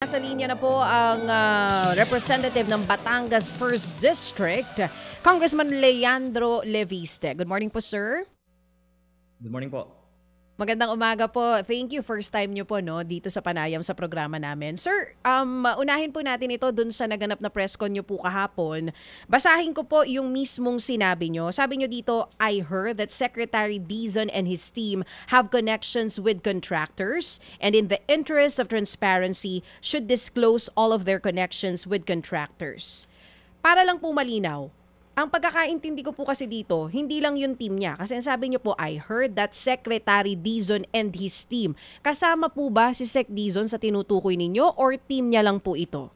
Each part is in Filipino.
Sa linya na po ang representative ng Batangas 1st District, Congressman Leandro Leviste. Good morning po, sir. Good morning po. Magandang umaga po. Thank you. First time nyo po dito sa Panayam sa programa namin. Sir, unahin po natin ito dun sa naganap na press con nyo po kahapon. Basahin ko po yung mismong sinabi nyo. Sabi nyo dito, I heard that Secretary Dizon and his team have connections with contractors and in the interest of transparency should disclose all of their connections with contractors. Para lang po malinaw, ang pagkakaintindi ko po kasi dito, hindi lang yung team niya. Kasi sabi niyo po, I heard that Secretary Dizon and his team. Kasama po ba si Sec Dizon sa tinutukoy ninyo or team niya lang po ito?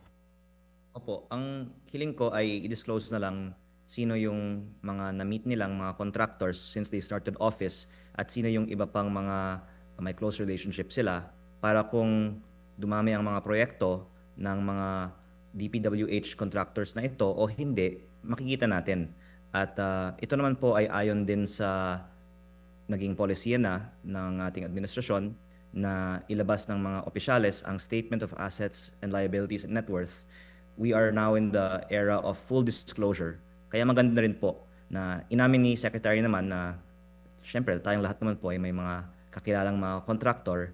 Opo, ang hiling ko ay i-disclose na lang sino yung mga na-meet nilang mga contractors since they started office at sino yung iba pang mga may close relationship sila para kung dumami ang mga proyekto ng mga DPWH contractors na ito o hindi, makikita natin. At ito naman po ay ayon din sa naging policy na ng ating administrasyon na ilabas ng mga opisyales ang Statement of Assets and Liabilities and Net Worth. We are now in the era of full disclosure. Kaya maganda rin po na inamin ni Secretary naman na syempre tayong lahat naman po ay may mga kakilalang mga contractor.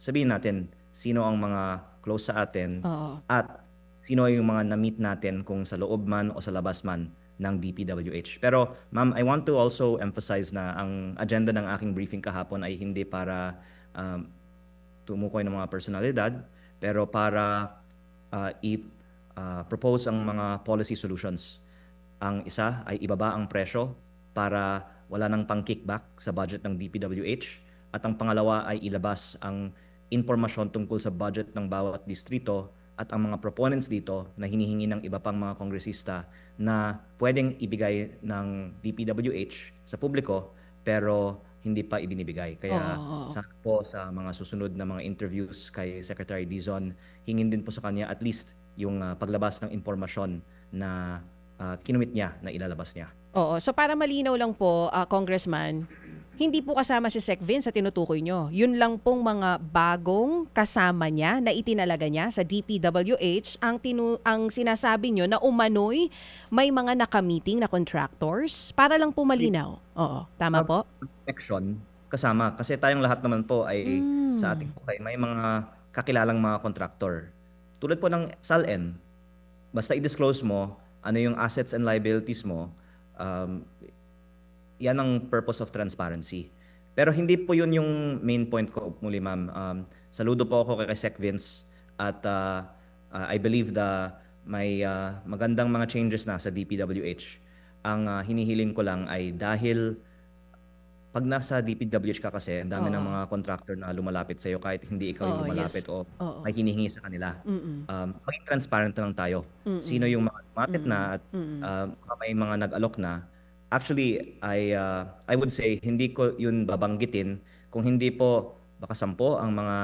Sabihin natin sino ang mga close sa atin at sino yung mga na-meet natin kung sa loob man o sa labas man ng DPWH. Pero ma'am, I want to also emphasize na ang agenda ng aking briefing kahapon ay hindi para tumukoy ng mga personalidad, pero para i-propose ang mga policy solutions. Ang isa ay ibaba ang presyo para wala nang pang-kickback sa budget ng DPWH. At ang pangalawa ay ilabas ang impormasyon tungkol sa budget ng bawat distrito at ang mga proponents dito na hinihingi ng iba pang mga kongresista na pwedeng ibigay ng DPWH sa publiko pero hindi pa ibinibigay. Kaya sana po sa mga susunod na mga interviews kay Secretary Dizon, hingin din po sa kanya at least yung paglabas ng impormasyon na kinumit niya na ilalabas niya. Oo. So para malinaw lang po, Congressman, hindi po kasama si Sec Vince sa tinutukoy nyo. Yun lang pong mga bagong kasama niya na itinalaga niya sa DPWH ang sinasabi nyo na umano'y may mga nakamiting na contractors. Para lang po malinaw. Oo. Tama po? Connection kasama. Kasi tayong lahat naman po ay sa ating buhay may mga kakilalang mga contractor. Tulad po ng SALN. Basta i-disclose mo ano yung assets and liabilities mo, yan ang purpose of transparency. Pero hindi po yun yung main point ko muli, ma'am. Saludo po ako kay Sec Vince at I believe may magandang mga changes na sa DPWH. Ang hinihiling ko lang ay dahil pag nasa DPWH ka kasi, ang dami ng mga contractor na lumalapit sa'yo kahit hindi ikaw yung lumalapit o may hinihingi sa kanila. Maging transparent na lang tayo. Sino yung mga lumapit na at may mga nag-alok na. Actually, I would say hindi ko yun babanggitin kung hindi po baka 10 ang mga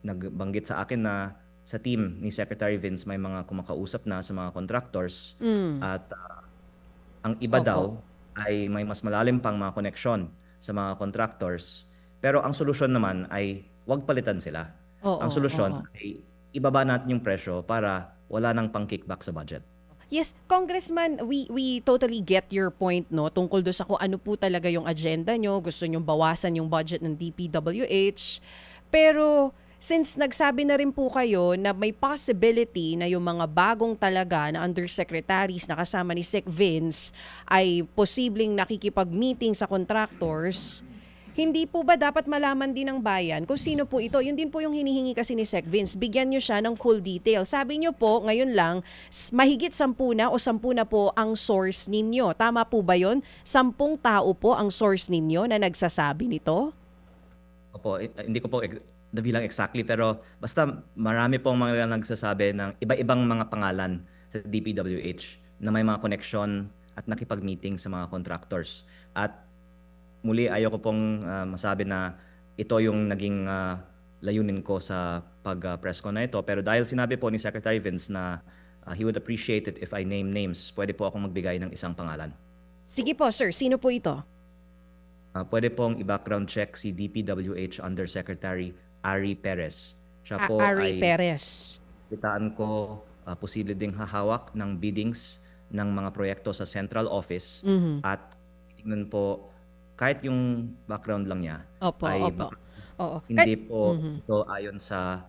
nagbanggit sa akin na sa team ni Secretary Vince may mga kumakausap na sa mga contractors at ang iba daw ay may mas malalim pang mga koneksyon sa mga contractors. Pero ang solusyon naman ay huwag palitan sila. Ang solusyon ay ibaba natin yung presyo para wala nang pang-kickback sa budget. Yes, Congressman, we totally get your point tungkol do sa kung ano po talaga yung agenda nyo. Gusto nyo bawasan yung budget ng DPWH. Pero since nagsabi na rin po kayo na may possibility na yung mga bagong talaga na undersecretaries na kasama ni Sec Vince ay posibleng nakikipag-meeting sa contractors, hindi po ba dapat malaman din ng bayan kung sino po ito? Yun din po yung hinihingi kasi ni Sec Vince. Bigyan nyo siya ng full detail. Sabi nyo po, ngayon lang, mahigit 10 na o 10 na po ang source ninyo. Tama po ba yun? 10 tao po ang source ninyo na nagsasabi nito? Opo, hindi ko po nabilang exactly pero basta marami pong mga nagsasabi ng iba-ibang mga pangalan sa DPWH na may mga connection at nakipag-meeting sa mga contractors. At muli, ayoko pong masabi na ito yung naging layunin ko sa pag-press con na ito. Pero dahil sinabi po ni Secretary Vince na he would appreciate it if I name names, pwede po akong magbigay ng isang pangalan. Sige po, sir. Sino po ito? Pwede pong i-background check si DPWH Undersecretary Ari Perez. Siya po Ari ay Perez. kitaan ko posible ding hahawak ng biddings ng mga proyekto sa central office Mhm. at tingnan po kahit yung background lang niya Opo, ay opo. baka Oo. hindi po Mhm. ito ayon sa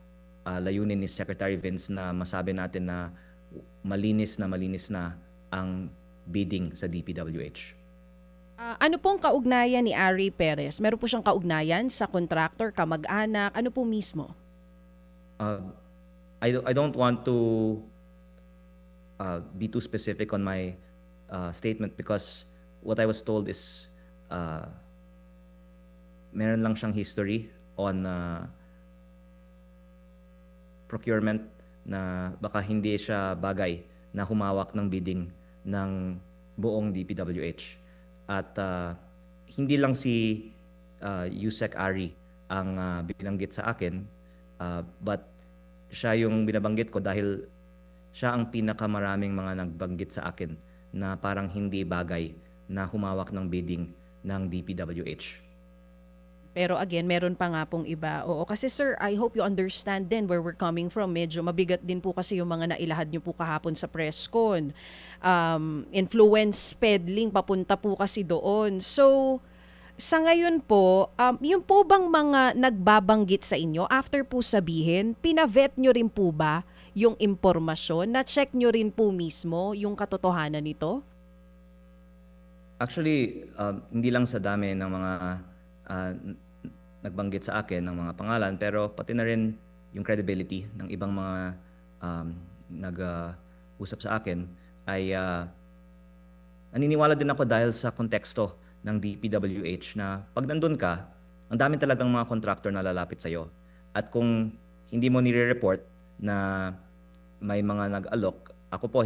layunin ni Secretary Vince na masabi natin na malinis na ang bidding sa DPWH. Ano pong kaugnayan ni Ari Perez? Meron po siyang kaugnayan sa contractor, kamag-anak, ano po mismo? Uh, I don't want to be too specific on my statement because what I was told is meron lang siyang history on procurement na baka hindi siya bagay na humawak ng bidding ng buong DPWH. At hindi lang si Yusek Ari ang binanggit sa akin, but siya yung binabanggit ko dahil siya ang pinakamaraming mga nagbanggit sa akin na parang hindi bagay na humawak ng bidding ng DPWH. Pero again, meron pa nga pong iba. Oo, kasi sir, I hope you understand din where we're coming from. Medyo mabigat din po kasi yung mga nailahad niyo po kahapon sa press con. Influence peddling, papunta po kasi doon. So, sa ngayon po, yung po bang mga nagbabanggit sa inyo, after po sabihin, pinavet nyo rin po ba yung impormasyon? Na-check nyo rin po mismo yung katotohanan nito? Actually, hindi lang sa dami ng mga nagbanggit sa akin ng mga pangalan, pero pati na rin yung credibility ng ibang mga nag-usap sa akin ay naniniwala din ako dahil sa konteksto ng DPWH na pag nandun ka, ang dami talagang mga contractor na lalapit sa'yo. At kung hindi mo nire-report na may mga nag-alok,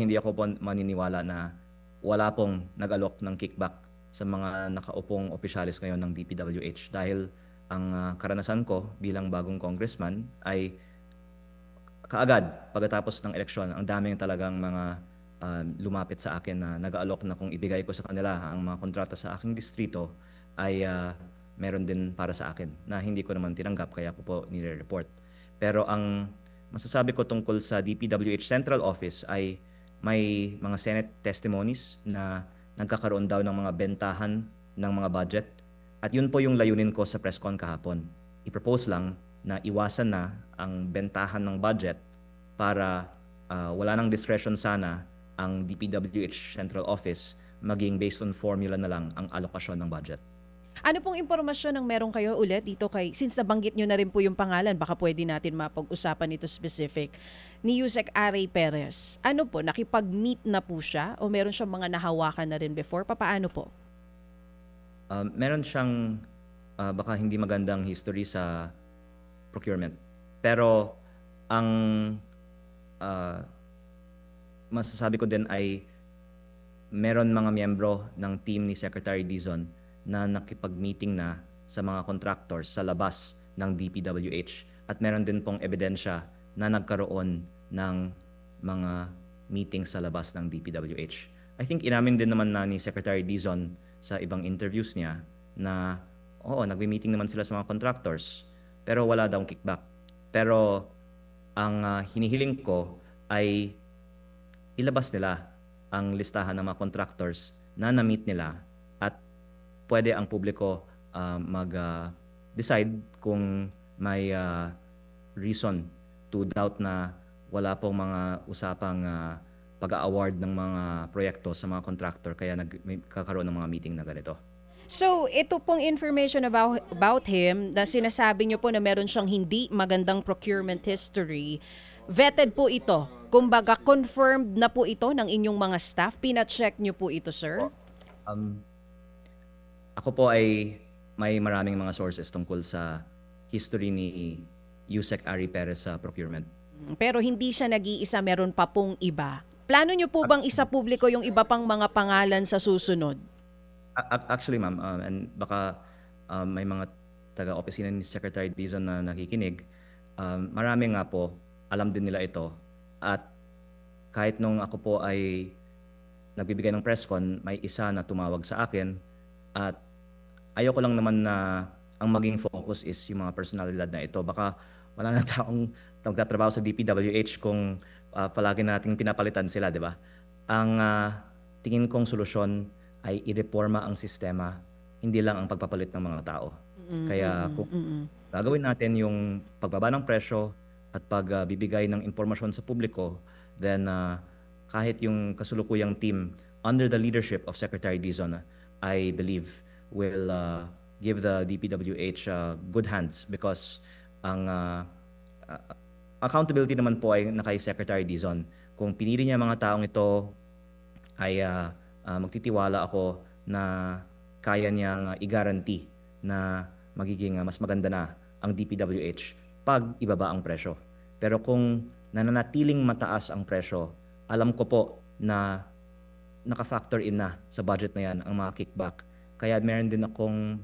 hindi ako po maniniwala na wala pong nag-alok ng kickback sa mga nakaupong opisyalis ngayon ng DPWH dahil ang karanasan ko bilang bagong congressman ay kaagad pagkatapos ng eleksyon, ang daming talagang mga lumapit sa akin na nag-aalok na kung ibigay ko sa kanila ang mga kontrata sa aking distrito ay meron din para sa akin na hindi ko naman tinanggap kaya ko po nire-report. Pero ang masasabi ko tungkol sa DPWH Central Office ay may mga Senate testimonies na nagkakaroon daw ng mga bentahan ng mga budget. At yun po yung layunin ko sa press con kahapon. I-propose lang na iwasan na ang bentahan ng budget para wala nang discretion sana ang DPWH Central Office maging based on formula na lang ang alokasyon ng budget. Ano pong impormasyon ang meron kayo ulit dito since nabanggit nyo na rin po yung pangalan, baka pwede natin mapag-usapan ito specific, ni Yusek Ari Perez. Ano po, nakipag-meet na po siya o meron siyang mga nahawakan na rin before? Paano po? Meron siyang baka hindi magandang history sa procurement. Pero ang masasabi ko din ay meron mga miyembro ng team ni Secretary Dizon na nakipag-meeting na sa mga contractors sa labas ng DPWH at meron din pong ebidensya na nagkaroon ng mga meetings sa labas ng DPWH. I think inamin din naman na ni Secretary Dizon sa ibang interviews niya na oo, nagme-meeting naman sila sa mga contractors pero wala daw kickback. Pero ang hinihiling ko ay ilabas nila ang listahan ng mga contractors na na-meet nila at pwede ang publiko mag-decide kung may reason to doubt na wala pong mga usapang pag-award ng mga proyekto sa mga contractor kaya nagkakaroon ng mga meeting na ganito. So, ito pong information about him na sinasabi niyo po na meron siyang hindi magandang procurement history, vetted po ito. Kumbaga, confirmed na po ito ng inyong mga staff? Pina-check niyo po ito, sir? Ako po ay may maraming mga sources tungkol sa history ni Yusek Ari Perez sa procurement. Pero hindi siya nag-iisa, meron pa pong iba. Plano niyo po bang isa publiko yung iba pang mga pangalan sa susunod? Actually, ma'am, and baka may mga taga-opisina ni Secretary Dizon na nakikinig, marami nga po, alam din nila ito. At kahit nung ako po ay nagbibigay ng press con, may isa na tumawag sa akin at ayoko lang naman na ang maging focus is yung mga personalidad na ito. Baka wala na taong nagtatrabaho sa DPWH kung palagi nating pinapalitan sila, di ba? Ang tingin kong solusyon ay ireforma ang sistema, hindi lang ang pagpapalit ng mga tao. Kaya kung gagawin natin yung pagbaba ng presyo at pagbibigay ng impormasyon sa publiko, then kahit yung kasulukuyang team under the leadership of Secretary Dizon, I believe will give the DPWH good hands because ang accountability naman po ay kay Secretary Dizon. Kung pinili niya mga taong ito, ay magtitiwala ako na kaya niyang i-guarantee na magiging mas maganda na ang DPWH pag ibaba ang presyo. Pero kung nananatiling mataas ang presyo, alam ko po na naka-factor in na sa budget na yan ang mga kickback. Kaya meron din akong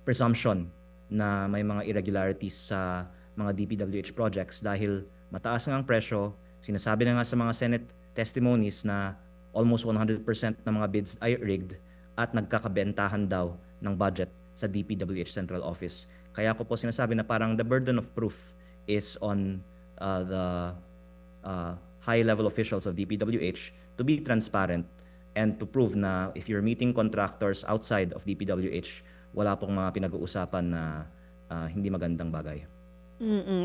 presumption na may mga irregularities sa mga DPWH projects dahil mataas nga ang presyo. Sinasabi na nga sa mga Senate testimonies na almost 100% ng mga bids ay rigged at nagkakabentahan daw ng budget sa DPWH Central Office. Kaya ako po sinasabi na parang the burden of proof is on the high-level officials of DPWH to be transparent and to prove na if you're meeting contractors outside of DPWH, wala pong mga pinag-uusapan na hindi magandang bagay.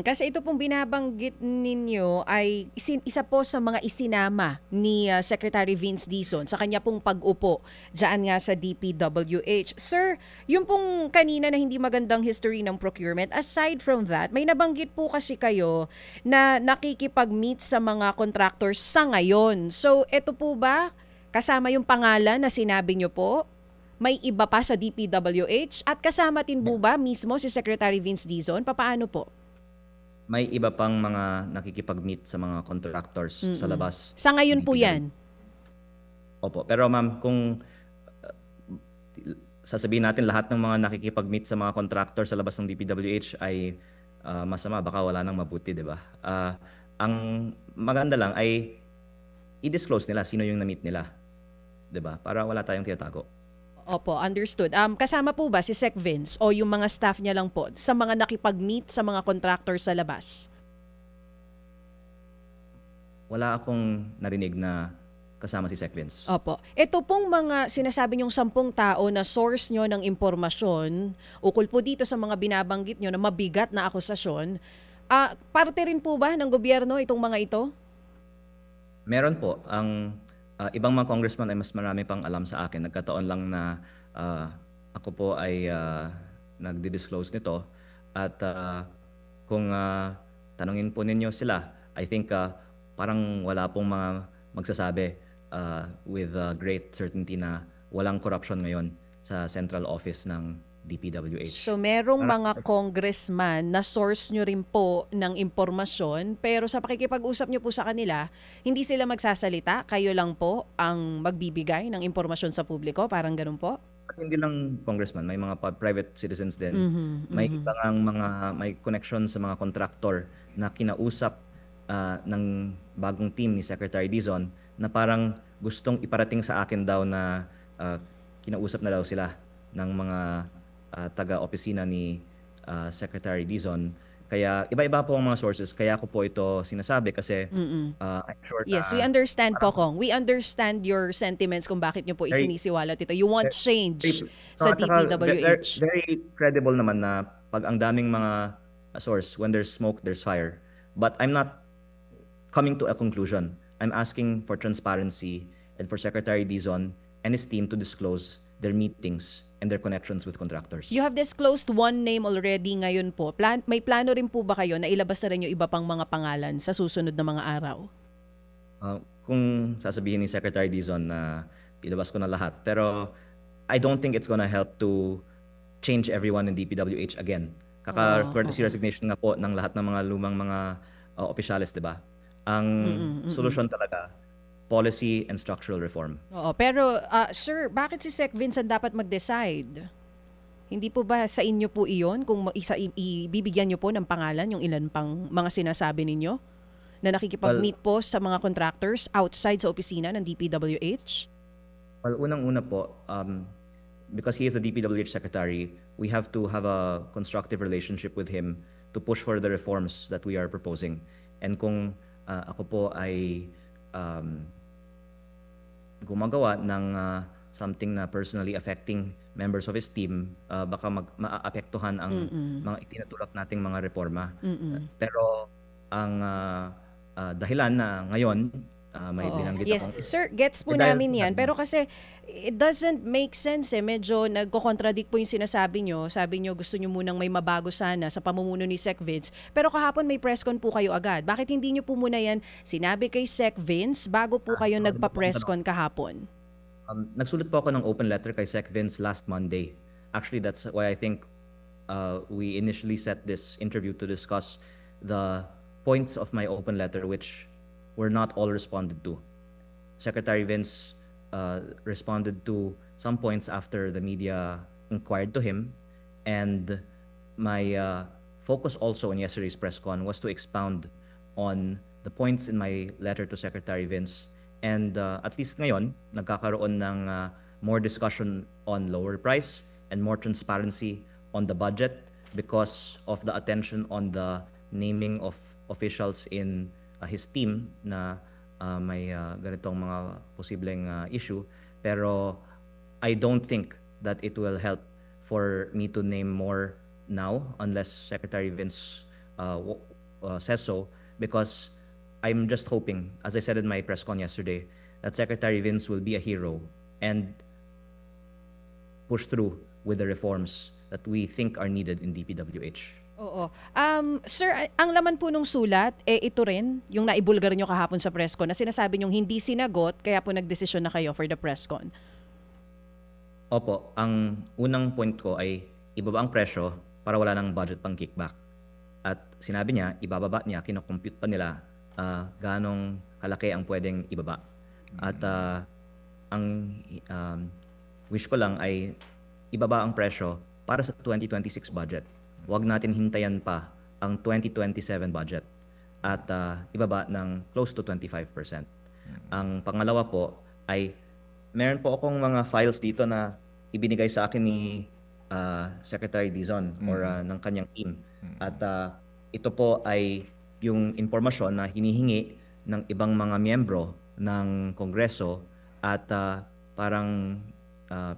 Kasi ito pong binabanggit ninyo ay isa po sa mga isinama ni Secretary Vince Dizon sa kanya pong pag-upo dyan nga sa DPWH. Sir, yung pong kanina na hindi magandang history ng procurement, aside from that, may nabanggit po kasi kayo na nakikipag-meet sa mga contractors sa ngayon. So, ito po ba kasama yung pangalan na sinabi nyo po? May iba pa sa DPWH? At kasama din po ba mismo si Secretary Vince Dizon? Papaano po? May iba pang mga nakikipag-meet sa mga contractors sa labas. Sa ngayon po yan? Opo. Pero ma'am, kung sasabihin natin lahat ng mga nakikipag-meet sa mga contractors sa labas ng DPWH ay masama, baka wala nang mabuti, di ba? Ang maganda lang ay i-disclose nila sino yung na-meet nila. Di ba? Para wala tayong tinatago. Opo, understood. Kasama po ba si Sec Vince o yung mga staff niya lang po sa mga nakipag-meet sa mga contractors sa labas? Wala akong narinig na kasama si Sec Vince. Opo. Ito pong mga sinasabi niyong 10 tao na source nyo ng impormasyon, ukol po dito sa mga binabanggit nyo na mabigat na akusasyon, parte rin po ba ng gobyerno itong mga ito? Meron po. Ang ibang mga congressman ay mas marami pang alam sa akin. Nagkataon lang na ako po ay nagdi-disclose nito. At kung tanungin po ninyo sila, I think parang wala pong mga magsasabi with great certainty na walang corruption ngayon sa central office ng DPWH. So merong mga congressman na source nyo rin po ng impormasyon, pero sa pakikipag-usap nyo po sa kanila, hindi sila magsasalita, kayo lang po ang magbibigay ng impormasyon sa publiko, parang ganun po? At hindi lang congressman, may mga private citizens din. May ibang mga may connection sa mga contractor na kinausap ng bagong team ni Secretary Dizon na parang gustong iparating sa akin daw na kinausap na daw sila ng mga taga-opisina ni Secretary Dizon. Kaya iba-iba po ang mga sources. Kaya ako po ito sinasabi kasi I'm sure na... Yes, we understand po, Kong. We understand your sentiments kung bakit nyo po isinisiwalat ito. You want change sa DPWH. Very credible naman na pag ang daming mga source, when there's smoke, there's fire. But I'm not coming to a conclusion. I'm asking for transparency and for Secretary Dizon and his team to disclose their meetings and their connections with contractors. You have disclosed one name already ngayon po. May plano rin po ba kayo na ilabas na rin yung iba pang mga pangalan sa susunod na mga araw? Kung sasabihin ni Secretary Dizon na ilabas ko na lahat. Pero I don't think it's gonna help to change everyone in DPWH again. Kaka-courtesy resignation nga po ng lahat ng mga lumang mga opisyales, di ba? Ang solusyon talaga, policy and structural reform. Oo, pero sir, bakit si Sec Vince ang dapat mag-decide? Hindi po ba sa inyo po iyon kung ibibigyan nyo po ng pangalan yung ilan pang mga sinasabi ninyo na nakikipag-meet po sa mga contractors outside sa opisina ng DPWH? Well, unang-una po, because he is the DPWH secretary, we have to have a constructive relationship with him to push for the reforms that we are proposing. And kung ako po ay gumagawa ng something na personally affecting members of his team, baka maapektuhan ang mga itinutulak nating mga reforma. Pero ang dahilan na ngayon may binanggit Yes, akong... sir, gets po Dahil namin yan. po Pero kasi it doesn't make sense eh. Medyo nagko-contradict po yung sinasabi nyo. Sabi nyo gusto nyo munang may mabago sana sa pamumuno ni Sec Vince. Pero kahapon may press con po kayo agad. Bakit hindi nyo po muna yan sinabi kay Sec Vince bago po kayo nagpa-press con kahapon? Nagsulat po ako ng open letter kay Sec Vince last Monday. Actually, that's why I think we initially set this interview to discuss the points of my open letter which were not all responded to. Secretary Vince responded to some points after the media inquired to him, and my focus also in yesterday's press con was to expound on the points in my letter to Secretary Vince. And at least ngayon, nagkakaroon ng more discussion on lower price and more transparency on the budget because of the attention on the naming of officials in his team na may ganitong mga posibleng issue. Pero I don't think that it will help for me to name more now unless Secretary Vince says so, because I'm just hoping, as I said in my press con yesterday, that Secretary Vince will be a hero and push through with the reforms that we think are needed in DPWH. Oo. Sir, ang laman po nung sulat, ito rin, yung naibulgar nyo kahapon sa press con, na sinasabi nyong hindi sinagot, kaya po nagdesisyon na kayo for the press con. Opo, ang unang point ko ay ibaba ang presyo para wala ng budget pang kickback. At sinabi niya, ibababa niya, kinocompute pa nila ganong kalaki ang pwedeng ibaba. At ang wish ko lang ay ibaba ang presyo para sa 2026 budget. Huwag natin hintayan pa ang 2027 budget at ibaba ng close to 25%. Ang pangalawa po ay meron po akong mga files dito na ibinigay sa akin ni Secretary Dizon or ng kanyang team. At ito po ay yung impormasyon na hinihingi ng ibang mga miyembro ng Kongreso at parang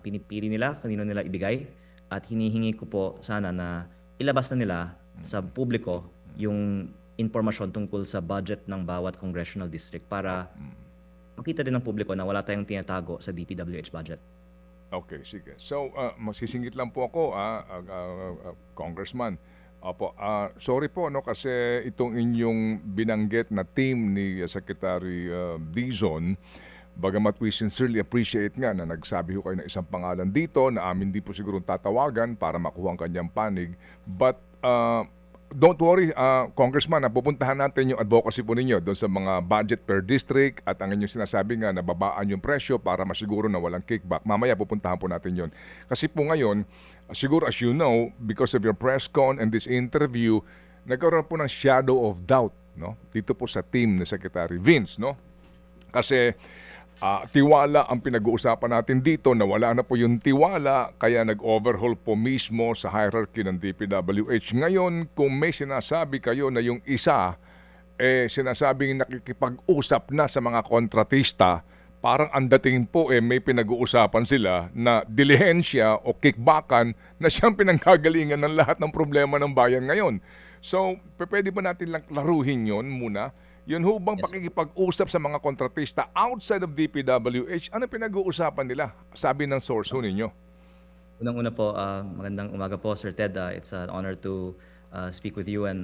pinipili nila kanino nila ibigay, at hinihingi ko po sana na ilabas na nila sa publiko yung impormasyon tungkol sa budget ng bawat congressional district para makita din ng publiko na wala tayong tinatago sa DPWH budget. Okay, sige. So, masisingit lang po ako, Congressman. Opo, sorry po no, kasi itong inyong binanggit na team ni Secretary Dizon, bagamat we sincerely appreciate nga na nagsabi ko kayo ng isang pangalan dito na amin di po siguro tatawagan para makuha ang kanyang panig. But don't worry, Congressman, pupuntahan natin yung advocacy po ninyo doon sa mga budget per district at ang inyong sinasabi nga na babaan yung presyo para masiguro na walang kickback. Mamaya pupuntahan po natin yun. Kasi po ngayon, siguro as you know, because of your press con and this interview, nagkaroon po ng shadow of doubt, no? Dito po sa team ni Secretary Vince, no? Kasi tiwala ang pinag-uusapan natin dito, na wala na po yung tiwala, kaya nag-overhaul po mismo sa hierarchy ng DPWH. Ngayon, kung may sinasabi kayo na yung isa, sinasabing nakikipag-usap na sa mga kontratista, parang ang dating po may pinag-uusapan sila na dilihensya o kickbackan na siyang pinanggagalingan ng lahat ng problema ng bayan ngayon. So, pwede ba natin lang klaruhin yon muna? Yun ho bang pakikipag-usap sa mga kontratista outside of DPWH? Ano pinag-uusapan nila? Sabi ng source ho ninyo. Unang-una po, magandang umaga po, Sir Ted. It's an honor to speak with you, and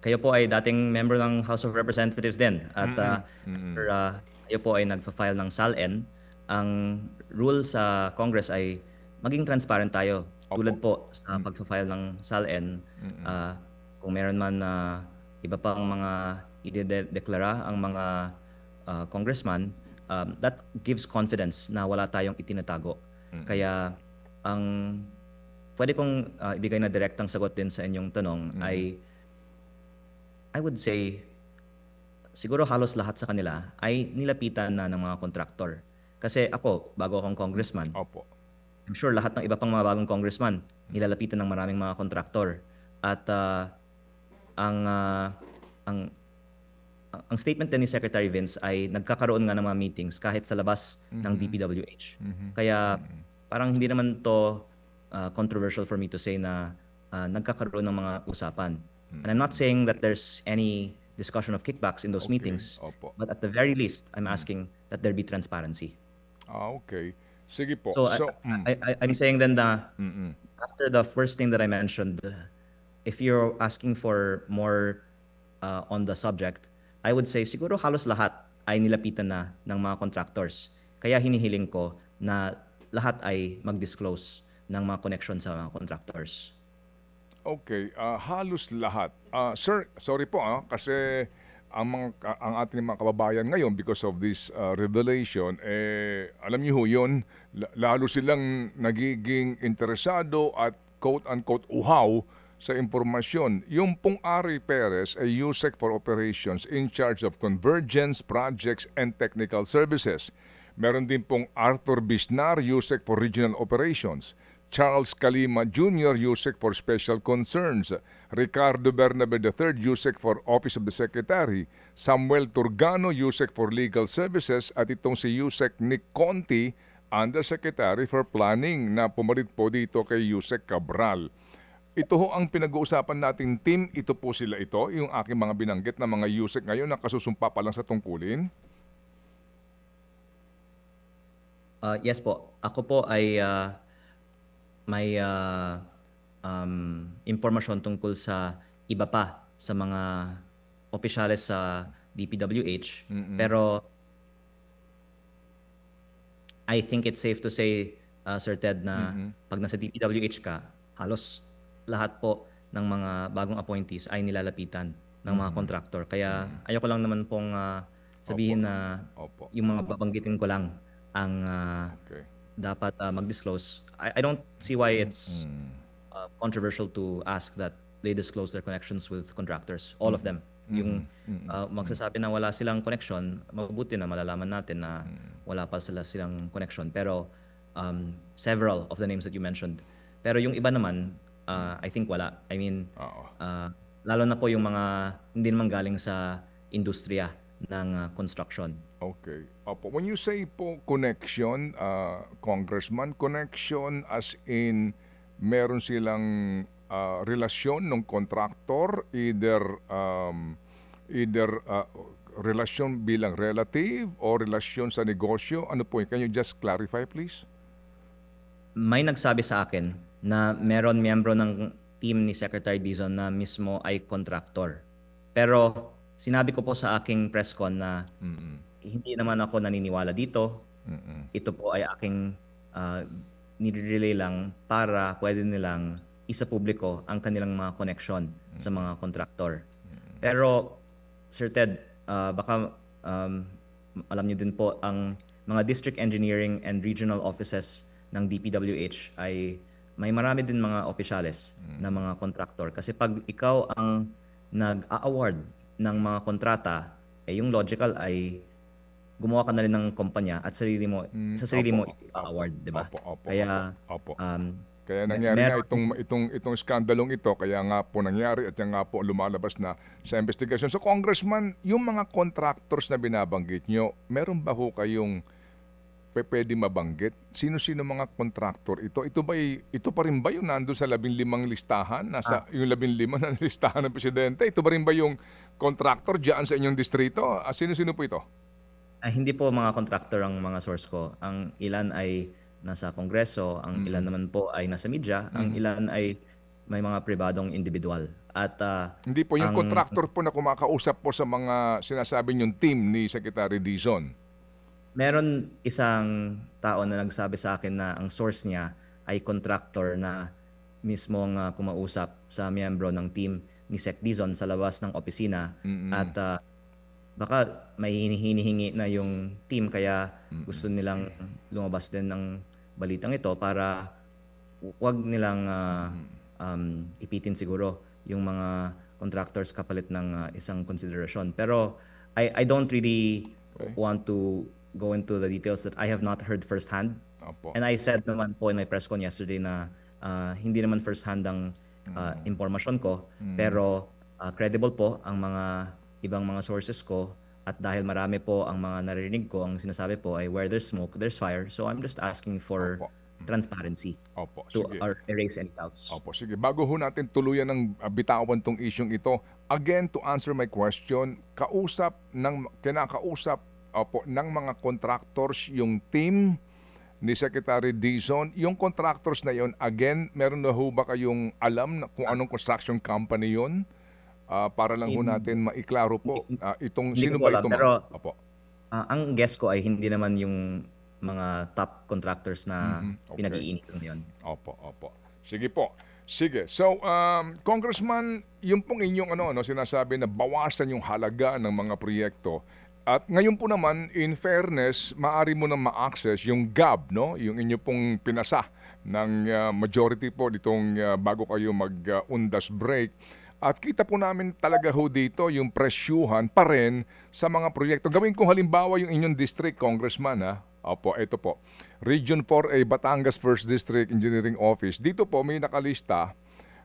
kayo po ay dating member ng House of Representatives din. At Sir, kayo po ay nagfa-file ng SALN. Ang rule sa Congress ay maging transparent tayo. Tulad po sa pagfa-file ng SALN, kung meron man iba pang mga idedeklara ang mga congressman, that gives confidence na wala tayong itinatago. Kaya ang pwede kong ibigay na direktang sagot din sa inyong tanong ay, I would say, siguro halos lahat sa kanila ay nilapitan na ng mga kontraktor. Kasi ako, bago akong congressman, I'm sure lahat ng iba pang mga bagong congressman nilalapitan ng maraming mga kontraktor. At ang ang ang statement din ni Secretary Vince ay nagkakaroon nga ng mga meetings kahit sa labas ng DPWH. Kaya parang hindi naman to controversial for me to say na nagkakaroon ng mga usapan. And I'm not saying that there's any discussion of kickbacks in those meetings, but at the very least, I'm asking that there be transparency. Okay. Sige po. So, So, I'm saying then na after the first thing that I mentioned, if you're asking for more on the subject, I would say siguro halos lahat ay nilapitan na ng mga contractors. Kaya hinihiling ko na lahat ay mag-disclose ng mga connection sa mga contractors. okay, halos lahat. Sir, sorry po kasi ang ating mga kababayan ngayon because of this revelation, alam niyo ho yun, lalo silang nagiging interesado at quote-unquote uhaw sa impormasyon. Yung pong Ari Perez ay USEC for Operations in charge of Convergence Projects and Technical Services. Meron din pong Arthur Bisnar, USEC for Regional Operations. Charles Calima Jr., USEC for Special Concerns. Ricardo Bernabe III, USEC for Office of the Secretary. Samuel Turgano, USEC for Legal Services. At itong si USEC Nick Conti, Undersecretary for Planning na pumalit po dito kay USEC Cabral. Ito ho ang pinag-uusapan nating team. Ito po sila ito, yung aking mga binanggit na mga USEC ngayon na kasusumpa pa lang sa tungkulin. Yes po. Ako po ay may impormasyon tungkol sa iba pa sa mga opisyales sa DPWH. Pero I think it's safe to say, Sir Ted, na pag nasa DPWH ka, halos lahat po ng mga bagong appointees ay nilalapitan ng mga contractor. Kaya ayoko lang naman pong sabihin na yung mga babanggitin ko lang ang dapat mag-disclose. I don't see why it's controversial to ask that they disclose their connections with contractors, all of them. Yung magsasabi na wala silang connection, mabuti na malalaman natin na wala pa silang connection. Pero several of the names that you mentioned. Pero yung iba naman, I think wala. I mean, lalo na po yung mga hindi naman galing sa industriya ng construction. Okay. Opo. When you say po connection, Congressman, connection as in meron silang relasyon ng contractor, either relasyon bilang relative o relasyon sa negosyo. Ano po? Can you just clarify please? May nagsabi sa akin na meron miyembro ng team ni Secretary Dizon na mismo ay contractor. Pero sinabi ko po sa aking press con na hindi naman ako naniniwala dito. Ito po ay aking nire-relay lang para pwede nilang isa publiko ang kanilang mga connection sa mga contractor. Pero Sir Ted, baka alam niyo din po ang mga district engineering and regional offices ng DPWH ay may marami din mga opisyales na mga contractor. Kasi pag ikaw ang nag-a-award ng mga kontrata, yung logical ay gumawa ka na rin ng kumpanya at sa sarili mo i-award, di ba? Kaya kaya nangyari nga itong skandalong ito, kaya nga po nangyari at yan nga po lumalabas na sa investigasyon. So Congressman, yung mga contractors na binabanggit nyo, meron ba ho kayong pwede mabanggit? Sino-sino mga contractor ito? Ito pa rin ba yung nandun sa 15 listahan? Yung 15 na listahan ng presidente? Ito ba rin ba yung contractor dyan sa inyong distrito? Sino-sino po ito? Hindi po mga contractor ang mga source ko. Ang ilan ay nasa kongreso, ang ilan naman po ay nasa media, ang ilan ay may mga pribadong individual. At hindi po yung contractor po na kumakausap po sa mga sinasabi niyong team ni Secretary Dizon. Meron isang tao na nagsabi sa akin na ang source niya ay contractor na mismong kumausap sa miyembro ng team ni Sec Dizon sa labas ng opisina. At baka may hinihingi na yung team kaya gusto nilang lumabas din ng balitang ito para wag nilang ipitin siguro yung mga contractors kapalit ng isang konsiderasyon. Pero I don't really want to go into the details that I have not heard firsthand. And I said naman po in my press con yesterday na hindi naman firsthand ang impormasyon ko, pero credible po ang mga ibang mga sources ko at dahil marami po ang mga naririnig ko, ang sinasabi po ay where there's smoke, there's fire. So I'm just asking for Opo. transparency Opo, to sige. erase any doubts. Opo, sige. Bago ho natin tuluyan ng bitawan tong isyong ito, again, to answer my question, kinakausap opo, ng mga contractors yung team ni Secretary Dizon. Yung contractors na yon, again, meron na ho ba kayong alam na kung anong construction company yon? Para lang ho natin maiklaro po itong Hindi sino ko ba alam, ito, pero ma'am? Opo. ang guess ko ay hindi naman yung mga top contractors na Okay. pinag-iinitan ngayon. Opo, opo. Sige po. Sige. So, Congressman, yung pong inyong sinasabi na bawasan yung halaga ng mga proyekto. At ngayon po naman, in fairness, maaari mo na ma-access yung GAB, no? Yung inyo pong pinasa ng majority po ditong bago kayo mag-undas break. At kita po namin talaga ho dito yung presyuhan pa rin sa mga proyekto. Gawin kong halimbawa yung inyong district, Congressman, ha? Opo, ito po. Region 4A, Batangas 1st District Engineering Office. Dito po may nakalista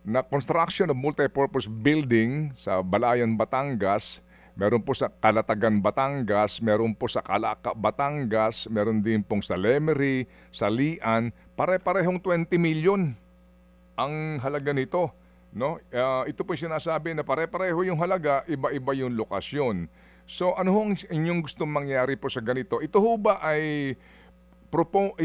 na construction of multipurpose building sa Balayan, Batangas. Meron po sa Calatagan, Batangas. Meron po sa Calaca, Batangas. Meron din pong sa Lemery, sa Lian. Pare-parehong 20 million ang halaga nito. No? Ito po sinasabi na pare-pareho yung halaga, iba-iba yung lokasyon. So ano hong inyong gustong mangyari po sa ganito? Ito ho ba ay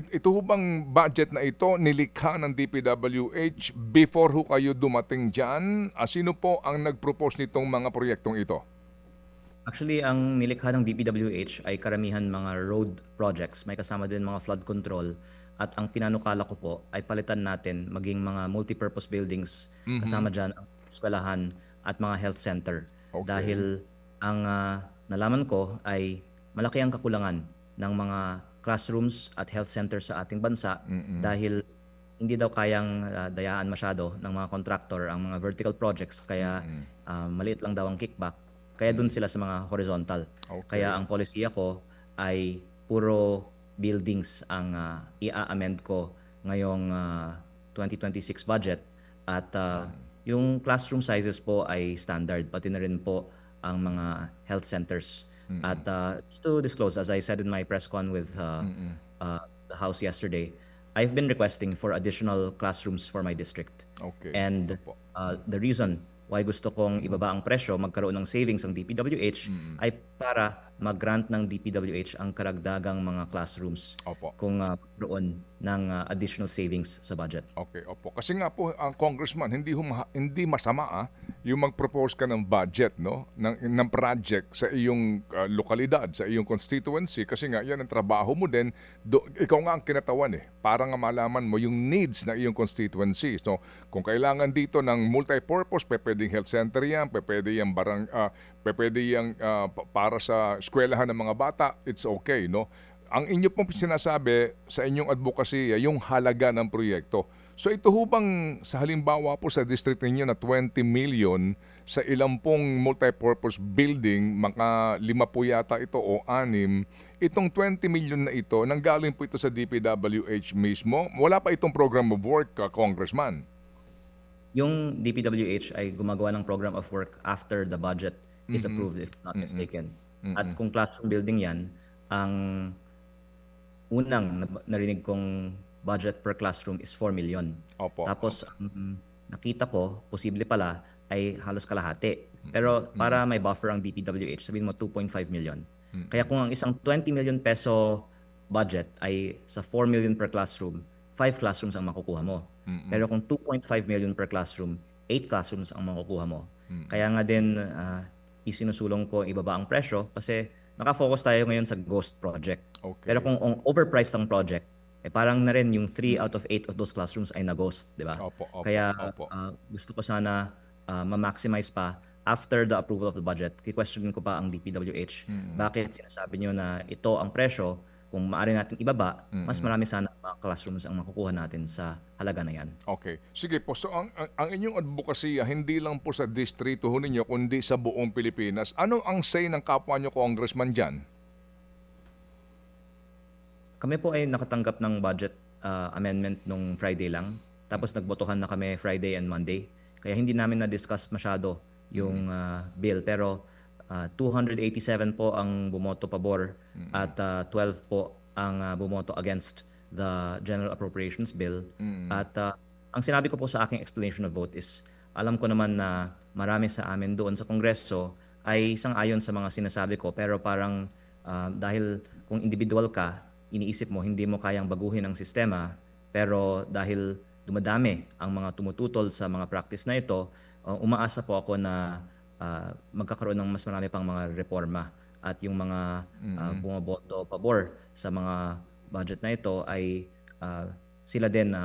ito ho bang budget na ito nilikha ng DPWH before ho kayo dumating dyan? Sino po ang nag-propose nitong mga proyektong ito? Actually, ang nilikha ng DPWH ay karamihan mga road projects. May kasama din mga flood control. At ang pinanukala ko po ay palitan natin maging mga multipurpose buildings. Kasama dyan ang eskwelahan at mga health center. Okay. Dahil ang nalaman ko ay malaki ang kakulangan ng mga classrooms at health center sa ating bansa dahil hindi daw kayang dayaan masyado ng mga contractor ang mga vertical projects kaya maliit lang daw ang kickback. Kaya dun sila sa mga horizontal. Okay. Kaya ang policy ko ay puro buildings ang i-amend ko ngayong 2026 budget at yung classroom sizes po ay standard pati na rin po ang mga health centers. At just to disclose, as I said in my press con with the House yesterday, I've been requesting for additional classrooms for my district. Okay. And Opo. the reason why gusto kong ibaba ang presyo, magkaroon ng savings ang DPWH, ay para mag-grant ng DPWH ang karagdagang mga classrooms Opo. kung magkaroon ng additional savings sa budget. Okay, opo. Kasi nga po, ang congressman, hindi masama yung mag-propose ka ng budget, no? ng project sa iyong lokalidad, sa iyong constituency. Kasi nga, yan ang trabaho mo din. Ikaw nga ang kinatawan para nga malaman mo yung needs ng iyong constituency. So, kung kailangan dito ng multipurpose, pwedeng health center yan, pwede yung para sa eskwelahan ng mga bata, it's okay, no? Ang inyo pong sinasabi sa inyong advocacy, yung halaga ng proyekto. So ito ho bang sa halimbawa po sa district ninyo na 20 million sa ilang pong multipurpose building, mga 5 po yata ito o 6, itong 20 million na ito, nanggaling po ito sa DPWH mismo? Wala pa itong program of work, Congressman? Yung DPWH ay gumagawa ng program of work after the budget is approved, if not mistaken. At kung classroom building yan, ang unang narinig kong budget per classroom is 4 million. Opo. Tapos nakita ko, posible pala ay halos kalahati. Pero para may buffer ang DPWH, sabihin mo 2.5 million. Kaya kung ang isang 20 million peso budget ay sa 4 million per classroom, 5 classrooms ang makukuha mo. Pero kung 2.5 million per classroom, 8 classrooms ang makukuha mo. Kaya nga din isinusulong ko ibaba ang presyo kasi nakafocus tayo ngayon sa ghost project. Okay. Pero kung overpriced ang project, parang na rin yung 3 out of 8 of those classrooms ay na-ghost, di ba? Opo, Kaya opo. gusto ko sana ma-maximize pa after the approval of the budget. Ki-questionin ko pa ang DPWH. Bakit sinasabi nyo na ito ang presyo? Kung maaari natin ibaba, mas marami sana mga classrooms ang makukuha natin sa halaga na yan. Okay. Sige po, so ang inyong advocacy hindi lang po sa distrito ho ninyo, kundi sa buong Pilipinas. Ano ang say ng kapwa nyo congressman dyan? Kami po ay nakatanggap ng budget amendment nung Friday lang. Tapos nagbotohan na kami Friday and Monday. Kaya hindi namin na-discuss masyado yung bill. Pero 287 po ang bumoto pabor at 12 po ang bumoto against the General Appropriations Bill. At ang sinabi ko po sa aking explanation of vote is, alam ko naman na marami sa amin doon sa Kongreso ay sang-ayon sa mga sinasabi ko, pero parang dahil kung individual ka, iniisip mo hindi mo kayang baguhin ang sistema, pero dahil dumadami ang mga tumututol sa mga practice na ito, umaasa po ako na magkakaroon ng mas marami pang mga reforma at yung mga bumoboto pabor sa mga budget na ito ay sila din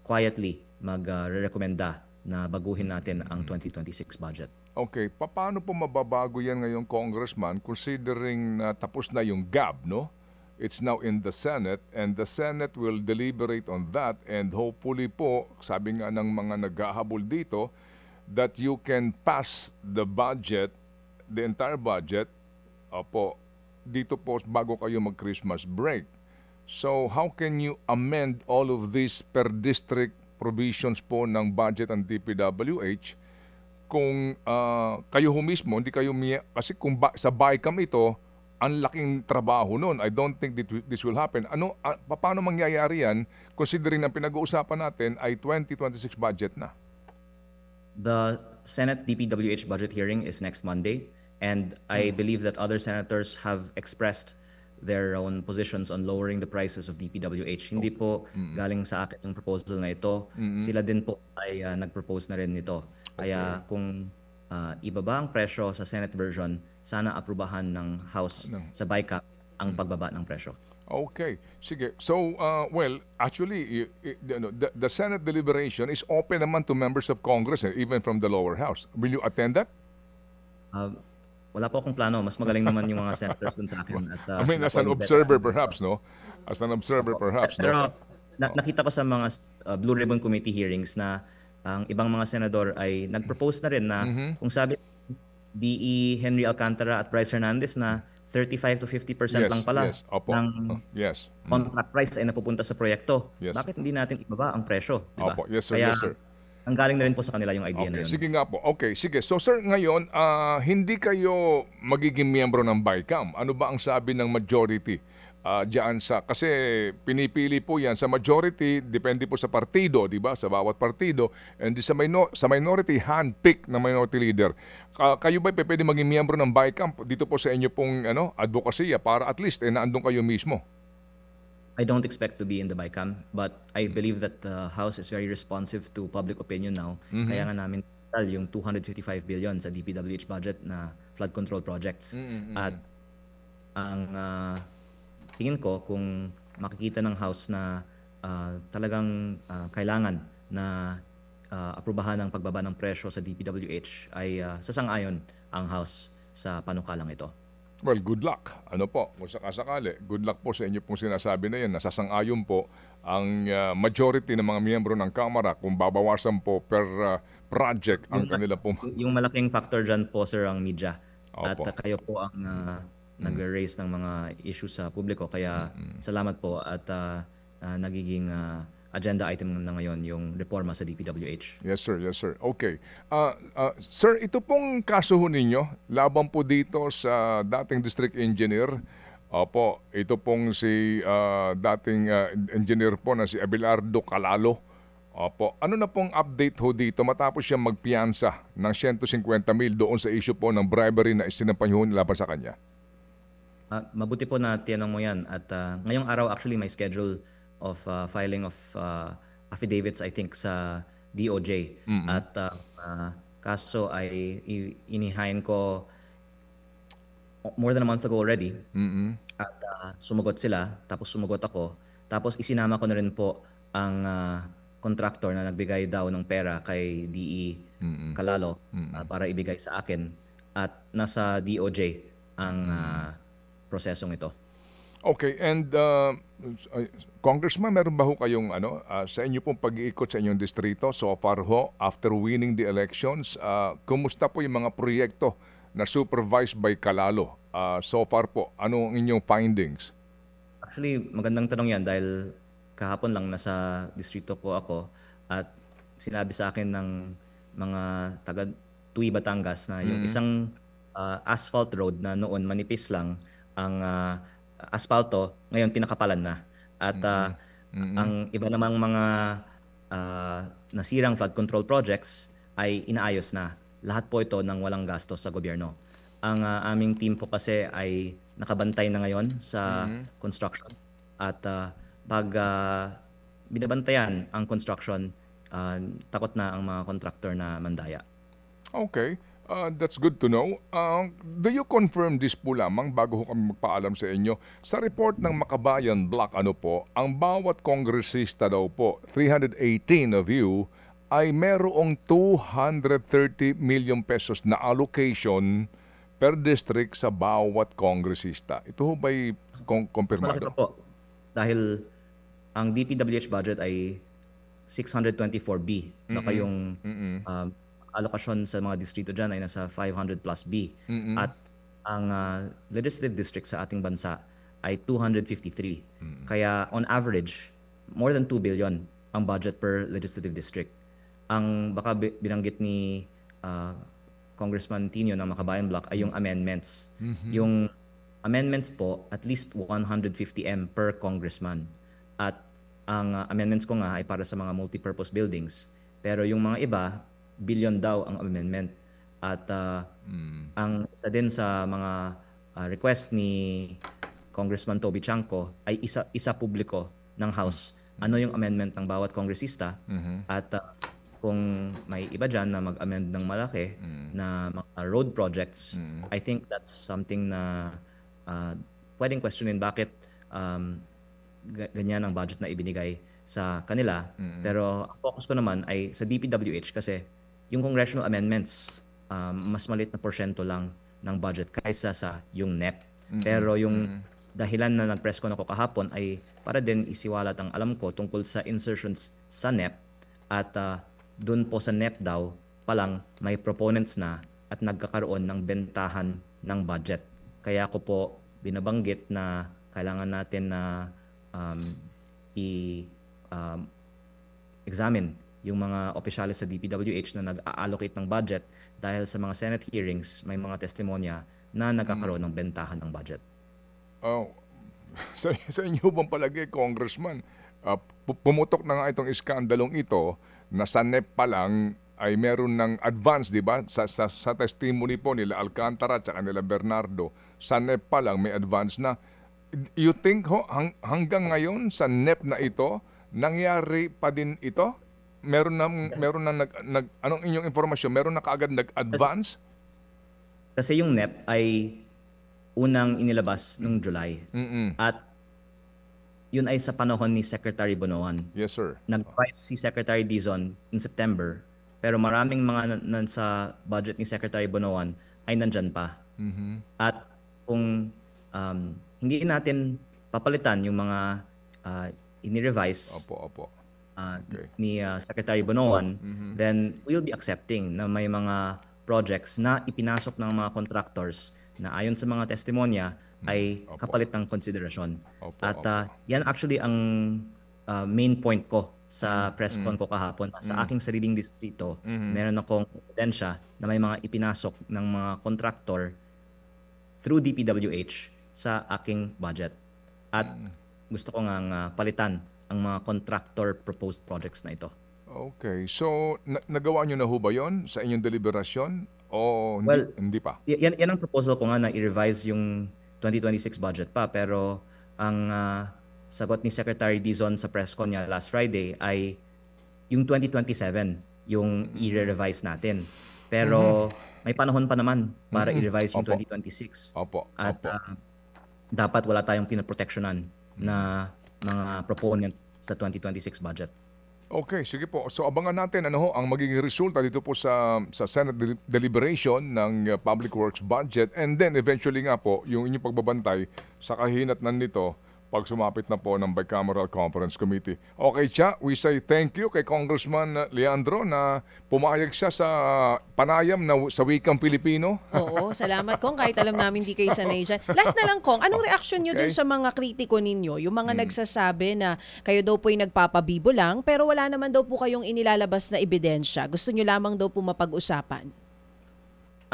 quietly magre-recommenda na baguhin natin ang 2026 budget. Okay, paano po mababago yan ngayon, Congressman, considering na tapos na yung gap, no? It's now in the Senate, and the Senate will deliberate on that, and hopefully po, sabi nga ng mga naghahabol dito, that you can pass the budget, the entire budget, dito po bago kayo mag-Christmas break. So how can you amend all of these per district provisions po ng budget ng DPWH kung kayo mismo, hindi kayo kasi kung sa BICAM ito, ang laking trabaho noon. I don't think this will happen. Paano mangyayari yan considering na pinag-uusapan natin ay 2026 budget na? The Senate DPWH budget hearing is next Monday, and I believe that other senators have expressed their own positions on lowering the prices of DPWH. Hindi po galing sa akin yung proposal na ito. Sila din po ay nag-propose na rin nito. Kaya kung ibaba ang presyo sa Senate version, sana aprubahan ng House sa BICAM ang pagbaba ng presyo. Okay. Sige. So, well, actually, the Senate deliberation is open naman to members of Congress, even from the lower house. Will you attend that? Wala po akong plano. Mas magaling naman yung mga senators dun sa akin. At, I mean, as an observer perhaps, no? As an observer perhaps, Pero no? nakita ko sa mga Blue Ribbon Committee hearings na ang ibang mga senador ay nag-propose na rin na kung sabi DE Henry Alcantara at Bryce Hernandez na 35 to 50% lang pala ng contract price ay napupunta sa proyekto. Bakit hindi natin ibaba ang presyo? Diba? Yes, sir. Kaya, Yes, sir. ang galing na rin po sa kanila yung idea na yun. Sige nga po. Okay, sige. So sir, ngayon, hindi kayo magiging miyembro ng BICAM. Ano ba ang sabi ng majority diyan sa... Kasi pinipili po yan sa majority, depende po sa partido, di ba? Sa bawat partido. And sa minority, hand-pick na minority leader. Kayo ba pwede maging miyembro ng BICAM dito po sa inyo pong advokasya para at least naandun kayo mismo? I don't expect to be in the BICAM, but I believe that the House is very responsive to public opinion now. Kaya nga namin yung 255 billion sa DPWH budget na flood control projects. At ang tingin ko, kung makikita ng House na talagang kailangan na aprubahan ang pagbaba ng presyo sa DPWH, ay sasang-ayon ang House sa panukalang ito. Well, good luck. Ano po, kung sakasakali, good luck po sa inyo pong sinasabi na yan. Nasasang-ayon po ang majority ng mga miyembro ng Kamara kung babawasan po per project ang kanila po. Yung malaking factor dyan po, sir, ang media. At kayo po ang nag-raise ng mga issues sa publiko. Kaya salamat po at nagiging agenda item na ngayon yung reforma sa DPWH. Yes, sir. Yes, sir. Okay. Sir, ito pong kaso ninyo, laban po dito sa dating district engineer. Opo, ito pong si dating engineer po na si Abelardo Calalo. Opo, ano na pong update ho dito matapos siya magpiyansa ng 150,000 doon sa issue po ng bribery na isinampanyuhan laban sa kanya? Mabuti po na tinanong mo yan. At ngayong araw actually may schedule of filing of affidavits, I think, sa DOJ. At kaso ay inihain ko more than a month ago already. At sumagot sila, tapos sumagot ako. Tapos isinama ko na rin po ang contractor na nagbigay daw ng pera kay DE Calalo para ibigay sa akin. At nasa DOJ ang prosesong ito. Okay, and Congressman, meron ba ho kayong sa inyo pong pag-iikot sa inyong distrito so far ho after winning the elections, kumusta po yung mga proyekto na supervised by Calalo? So far po, ano ang inyong findings? Actually, magandang tanong yan dahil kahapon lang nasa distrito po ako at sinabi sa akin ng mga Tui, Batangas na yung isang asphalt road na noon manipis lang ang asfalto, ngayon pinakapalan na. At ang iba namang mga nasirang flood control projects ay inaayos na. Lahat po ito ng walang gastos sa gobyerno. Ang aming team po kasi ay nakabantay na ngayon sa construction. At pag binabantayan ang construction, takot na ang mga contractor na mandaya. Okay. That's good to know. Do you confirm this po lamang bago kami magpaalam sa inyo? Sa report ng Makabayan Block, ang bawat kongresista daw po, 318 of you, ay merong 230 million pesos na allocation per district sa bawat kongresista. Ito ho ba'y Mas malaki kumpirmado? pa po. Dahil ang DPWH budget ay 624B. Baka yung alokasyon sa mga distrito dyan ay nasa 500 plus B. At ang legislative district sa ating bansa ay 253. Kaya on average, more than 2 billion ang budget per legislative district. Ang baka binanggit ni Congressman Tino ng Makabayan Block ay yung amendments. Yung amendments po, at least 150M per congressman. At ang amendments ko nga ay para sa mga multipurpose buildings. Pero yung mga iba, billion daw ang amendment. At ang isa din sa mga request ni Congressman Toby Chanco ay isa publiko ng House. Ano yung amendment ng bawat kongresista? At kung may iba dyan na mag-amend ng malaki na mga road projects, I think that's something na pwedeng questionin bakit ganyan ang budget na ibinigay sa kanila. Pero ang focus ko naman ay sa DPWH kasi yung congressional amendments, mas maliit na porsyento lang ng budget kaysa sa yung NEP. Pero yung dahilan na nag-press ko na ko kahapon ay para din isiwalat ang alam ko tungkol sa insertions sa NEP at doon po sa NEP daw palang may proponents na at nagkakaroon ng bentahan ng budget. Kaya ko po binabanggit na kailangan natin na i-examine yung mga opisyalis sa DPWH na nag-allocate ng budget dahil sa mga Senate hearings may mga testimonya na nagkakaroon ng bentahan ng budget. Sa inyo bang palagi, Congressman, pumutok na nga itong iskandalong ito na sa NEP pa lang ay meron ng advance, di ba? Sa testimony po nila Alcantara at nila Bernardo, sa NEP pa lang may advance na. You think hanggang ngayon sa NEP na ito, nangyari pa din ito? Meron na anong inyong informasyon? Meron na kaagad nag-advance? Kasi yung NEP ay unang inilabas noong July. At yun ay sa panahon ni Secretary Bonoan. Yes, sir. Nag-advise si Secretary Dizon in September, pero maraming mga sa budget ni Secretary Bonoan ay nandyan pa. At kung hindi natin papalitan yung mga inirevise ni Secretary Bonoan, then we'll be accepting na may mga projects na ipinasok ng mga contractors na ayon sa mga testimonya ay kapalit ng konsiderasyon. At yan actually ang main point ko sa press con ko kahapon. Sa aking sariling distrito, meron akong ebidensya na may mga ipinasok ng mga contractor through DPWH sa aking budget. At gusto ko nga palitan ang mga contractor proposed projects na ito. Okay. So, nagawa nyo na ho ba yun sa inyong deliberasyon? O hindi pa? Yan ang proposal ko nga na i-revise yung 2026 budget pa. Pero ang sagot ni Secretary Dizon sa press con niya last Friday ay yung 2027 yung i-revise natin. Pero may panahon pa naman para i-revise yung 2026. At dapat wala tayong pinaprotectionan na mga proponent sa 2026 budget. Okay, sige po. So abangan natin ang magiging resulta dito po sa Senate deliberation ng Public Works budget, and then eventually nga po yung inyong pagbabantay sa kahinatnan nito pag sumapit na po ng Bicameral Conference Committee. Okay, Cha, we say thank you kay Congressman Leandro na pumayag siya sa panayam na sa wikang Pilipino. Oo, salamat Kong. Kahit alam namin di kayo sanay dyan. Last na lang Kong, anong reaction nyo dun sa mga kritiko ninyo? Yung mga nagsasabi na kayo daw po'y nagpapabibo lang pero wala naman daw po kayong inilalabas na ebidensya. Gusto nyo lamang daw po mapag-usapan?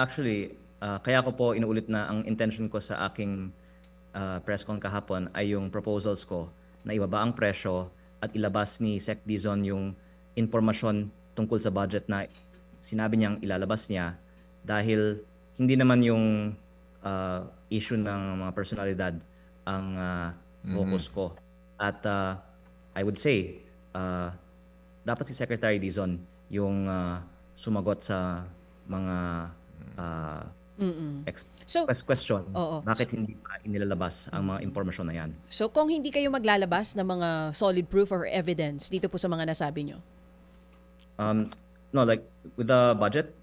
Actually, kaya ko po inuulit na ang intention ko sa aking press con kahapon ay yung proposals ko na ibaba ang presyo at ilabas ni Sec Dizon yung impormasyon tungkol sa budget na sinabi niyang ilalabas niya dahil hindi naman yung issue ng mga personalidad ang focus ko. At I would say, dapat si Secretary Dizon yung sumagot sa mga question. Bakit hindi pa inilalabas ang mga impormasyon na yan? So kung hindi kayo maglalabas ng mga solid proof or evidence dito po sa mga nasabi nyo? No, like with the budget,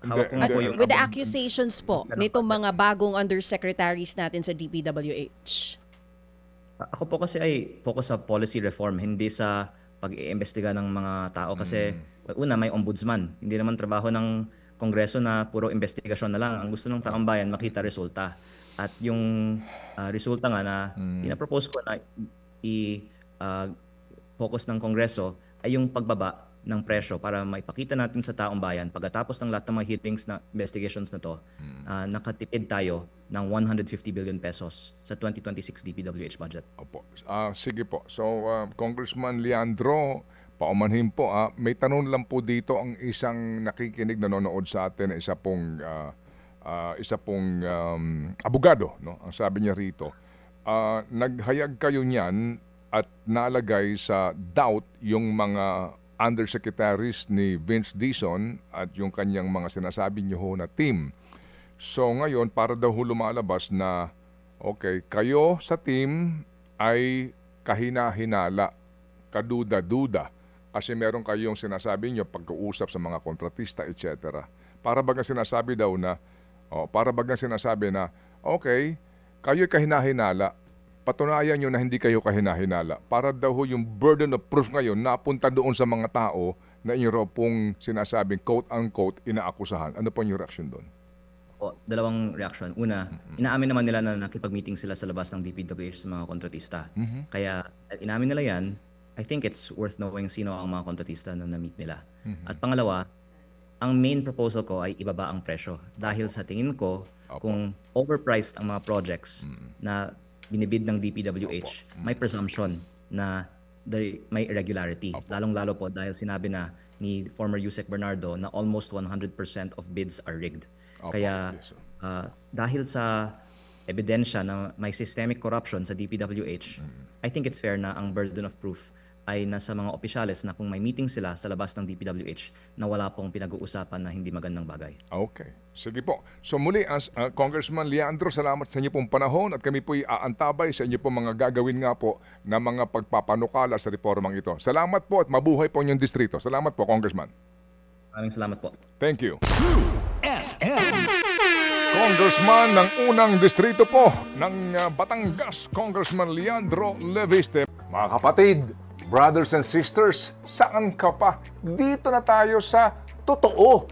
hawak ko nga po yung... With the accusations po nitong mga bagong undersecretaries natin sa DPWH. Ako po kasi ay focus sa policy reform, hindi sa pag-iimbestiga ng mga tao. Kasi una, may ombudsman. Hindi naman trabaho ng Kongreso na puro investigasyon na lang. Ang gusto ng taong bayan, makita resulta. At yung resulta nga na pinapropose ko na i-focus ng Kongreso ay yung pagbaba ng presyo para maipakita natin sa taong bayan pagkatapos ng lahat ng mga hearings na investigations na to, nakatipid tayo ng 150 billion pesos sa 2026 DPWH budget. Opo. Sige po. So, Congressman Leandro, paumanhin po. May tanong lang po dito ang isang nakikinig, nanonood sa atin, isa pong abogado. No? Ang sabi niya rito, naghayag kayo niyan at nalagay sa doubt yung mga undersecretaries ni Vince Dizon at yung kanyang mga sinasabi niyo ho na team. So ngayon, para daw ho lumalabas na, okay, kayo sa team ay kahina-hinala, kaduda-duda, kasi meron kayong sinasabi niyo pagkausap sa mga kontratista, etc. Para bagang sinasabi daw na, okay, kayo'y kahina-hinala, patunayan nyo na hindi kayo kahina-hinala. Para daw ho yung burden of proof ngayon napunta doon sa mga tao na inyo pong sinasabing quote-unquote inaakusahan. Ano po yung reaction doon? Dalawang reaction. Una, inaamin naman nila na nakipag-meeting sila sa labas ng DPWH sa mga kontratista. Kaya inamin nila yan, I think it's worth knowing sino ang mga kontratista na na-meet nila. At pangalawa, ang main proposal ko ay ibaba ang presyo. Dahil sa tingin ko, kung overpriced ang mga projects na binibid ng DPWH, may presumption na may irregularity. Lalong-lalo po dahil sinabi na ni former Yusek Bernardo na almost 100% of bids are rigged. Kaya dahil sa ebidensya na may systemic corruption sa DPWH, I think it's fair na ang burden of proof ay nasa mga opisyales na kung may meeting sila sa labas ng DPWH na wala pong pinag-uusapan na hindi magandang bagay. Okay. Sige po. So muli, Congressman Leandro, salamat sa inyo pong panahon at kami po'y aantabay sa inyo pong mga gagawin nga po na mga pagpapanukala sa reformang ito. Salamat po at mabuhay po inyong distrito. Salamat po, Congressman. Maraming salamat po. Thank you. True FM. Congressman ng unang distrito po ng Batangas, Congressman Leandro Leviste. Mga kapatid, brothers and sisters, saan ka pa? Dito na tayo sa totoo.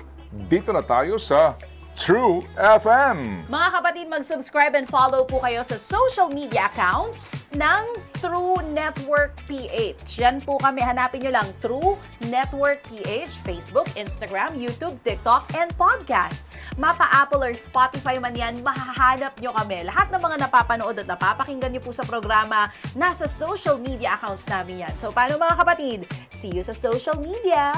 Dito na tayo sa True FM. Mga kapatid, mag-subscribe and follow po kayo sa social media accounts ng True Network PH. Yan po kami. Hanapin nyo lang True Network PH, Facebook, Instagram, YouTube, TikTok, and podcast. Mapa Apple or Spotify man yan, mahahanap nyo kami. Lahat ng mga napapanood at napapakinggan nyo po sa programa, nasa social media accounts namin yan. So, paano mga kapatid? See you sa social media!